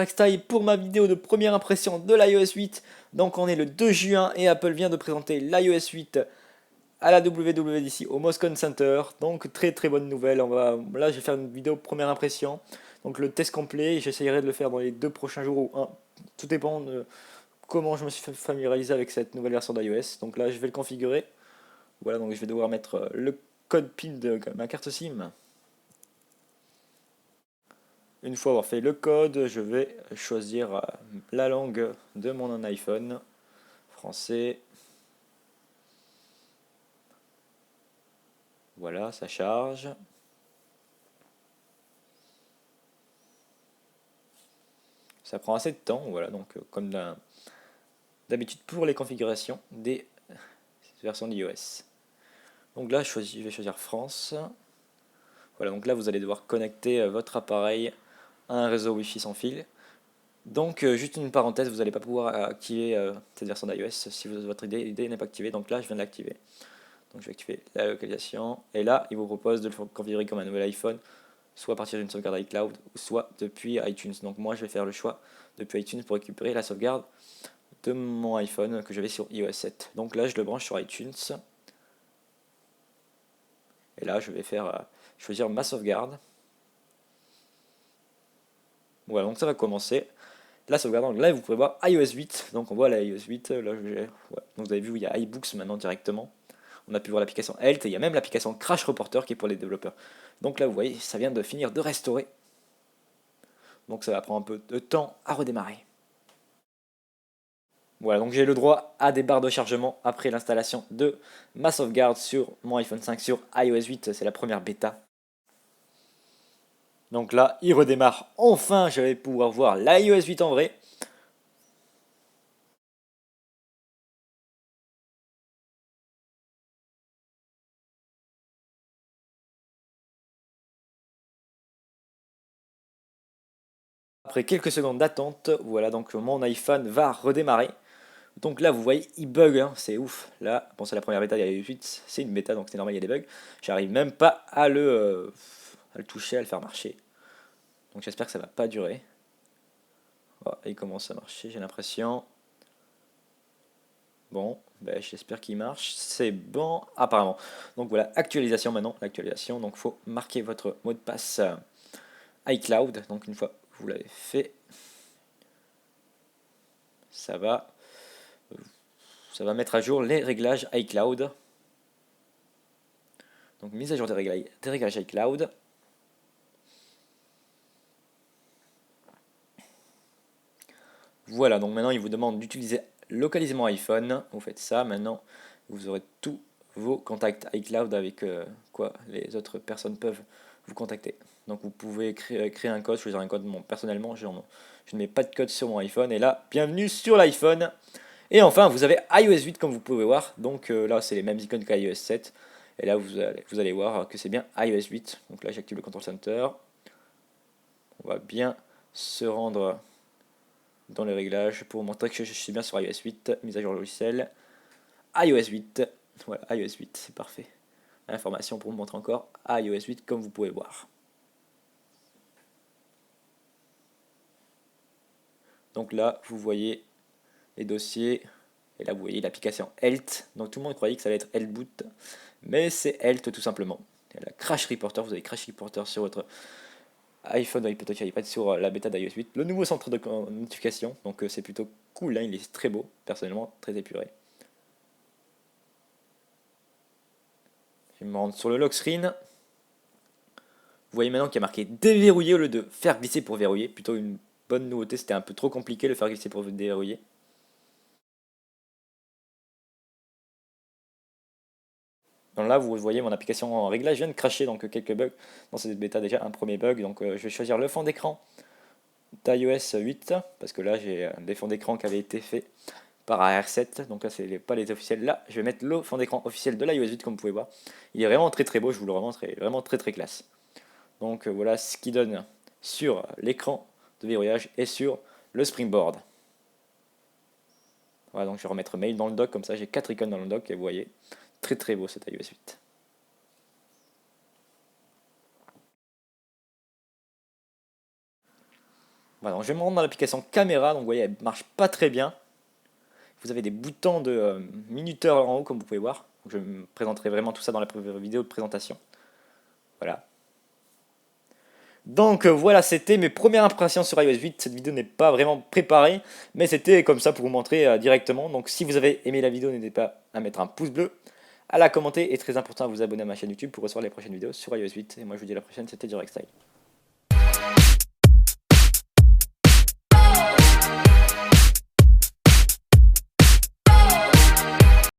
Style pour ma vidéo de première impression de l'iOS 8. Donc on est le 2 juin et Apple vient de présenter l'iOS 8 à la WWDC au Moscone Center. Donc très bonne nouvelle. Là je vais faire une vidéo première impression. Donc le test complet, j'essayerai de le faire dans les 2 prochains jours ou un. Tout dépend de comment je me suis familiarisé avec cette nouvelle version d'iOS. Donc là je vais le configurer. Voilà, donc je vais devoir mettre le code PIN de ma carte SIM. Une fois avoir fait le code, je vais choisir la langue de mon iPhone, français. Voilà, ça charge. Ça prend assez de temps, voilà, donc comme d'habitude pour les configurations des versions d'iOS. Donc là, je vais choisir France. Voilà, donc là, vous allez devoir connecter votre appareil à un réseau Wi-Fi sans fil. Donc, juste une parenthèse, vous n'allez pas pouvoir activer cette version d'iOS si votre idée n'est pas activée. Donc là, je viens de l'activer. Donc je vais activer la localisation. Et là, il vous propose de le configurer comme un nouvel iPhone, soit à partir d'une sauvegarde iCloud, ou soit depuis iTunes. Donc moi, je vais faire le choix depuis iTunes pour récupérer la sauvegarde de mon iPhone que j'avais sur iOS 7. Donc là, je le branche sur iTunes. Et là, je vais faire choisir ma sauvegarde. Voilà, donc ça va commencer. La sauvegarde, donc là, vous pouvez voir iOS 8. Donc on voit la iOS 8. Là, ouais. Donc vous avez vu, il y a iBooks maintenant directement. On a pu voir l'application Health et il y a même l'application Crash Reporter qui est pour les développeurs. Donc là, vous voyez, ça vient de finir de restaurer. Donc ça va prendre un peu de temps à redémarrer. Voilà, donc j'ai le droit à des barres de chargement après l'installation de ma sauvegarde sur mon iPhone 5 sur iOS 8. C'est la première bêta. Donc là, il redémarre. Enfin, je vais pouvoir voir l'iOS 8 en vrai. Après quelques secondes d'attente, voilà, donc mon iPhone va redémarrer. Donc là, vous voyez, il bug, hein, c'est ouf. Là, bon, c'est la première bêta, il y a eu 8, c'est une bêta, donc c'est normal, il y a des bugs. J'arrive même pas à le toucher, à le faire marcher. Donc j'espère que ça va pas durer. Oh, il commence à marcher, j'ai l'impression. Bon, ben, j'espère qu'il marche. C'est bon, apparemment. Donc voilà, actualisation maintenant, l'actualisation. Donc il faut marquer votre mot de passe iCloud. Donc une fois que vous l'avez fait, ça va, ça va mettre à jour les réglages iCloud. Donc mise à jour des réglages iCloud. Voilà, donc maintenant il vous demande d'utiliser localiser mon iPhone. Vous faites ça, maintenant vous aurez tous vos contacts iCloud avec quoi les autres personnes peuvent vous contacter. Donc vous pouvez créer un code, choisir un code. Bon, personnellement, je ne mets pas de code sur mon iPhone. Et là, bienvenue sur l'iPhone. Et enfin, vous avez iOS 8 comme vous pouvez voir. Donc là, c'est les mêmes icônes qu'iOS 7. Et là, vous allez voir que c'est bien iOS 8. Donc là, j'active le Control Center. On va bien se rendre dans les réglages pour montrer que je suis bien sur iOS 8, mise à jour logiciel, iOS 8, voilà, iOS 8, c'est parfait. Information pour vous montrer encore iOS 8 comme vous pouvez voir. Donc là, vous voyez les dossiers, et là vous voyez l'application Health. Donc tout le monde croyait que ça allait être Healthboot, mais c'est Health tout simplement. Il y a la Crash Reporter, vous avez Crash Reporter sur votre iPhone, iPod, iPad sur la bêta d'iOS 8. Le nouveau centre de notification, donc c'est plutôt cool, hein, il est très beau, personnellement, très épuré. Je vais me rendre sur le lock screen. Vous voyez maintenant qu'il y a marqué déverrouiller au lieu de faire glisser pour verrouiller. Plutôt une bonne nouveauté, c'était un peu trop compliqué de faire glisser pour déverrouiller. Donc là, vous voyez mon application en réglage vient de cracher, donc quelques bugs dans cette bêta déjà, un premier bug. Donc je vais choisir le fond d'écran d'iOS 8, parce que là j'ai des fonds d'écran qui avaient été faits par AR7, donc là c'est pas les officiels. Là, je vais mettre le fond d'écran officiel de l'iOS 8 comme vous pouvez voir. Il est vraiment très beau, je vous le remontre, il est vraiment très classe. Donc voilà ce qu'il donne sur l'écran de verrouillage et sur le Springboard. Voilà, donc je vais remettre mail dans le dock, comme ça j'ai 4 icônes dans le dock et vous voyez, très beau cet iOS 8. Voilà, donc je vais me rendre dans l'application caméra, donc vous voyez, elle marche pas très bien. Vous avez des boutons de minuteur en haut, comme vous pouvez voir. Donc je me présenterai vraiment tout ça dans la vidéo de présentation. Voilà. Donc voilà, c'était mes premières impressions sur iOS 8. Cette vidéo n'est pas vraiment préparée, mais c'était comme ça pour vous montrer directement. Donc si vous avez aimé la vidéo, n'hésitez pas à mettre un pouce bleu, à la commenter et très important à vous abonner à ma chaîne YouTube pour recevoir les prochaines vidéos sur iOS 8. Et moi je vous dis à la prochaine, c'était Direct Style.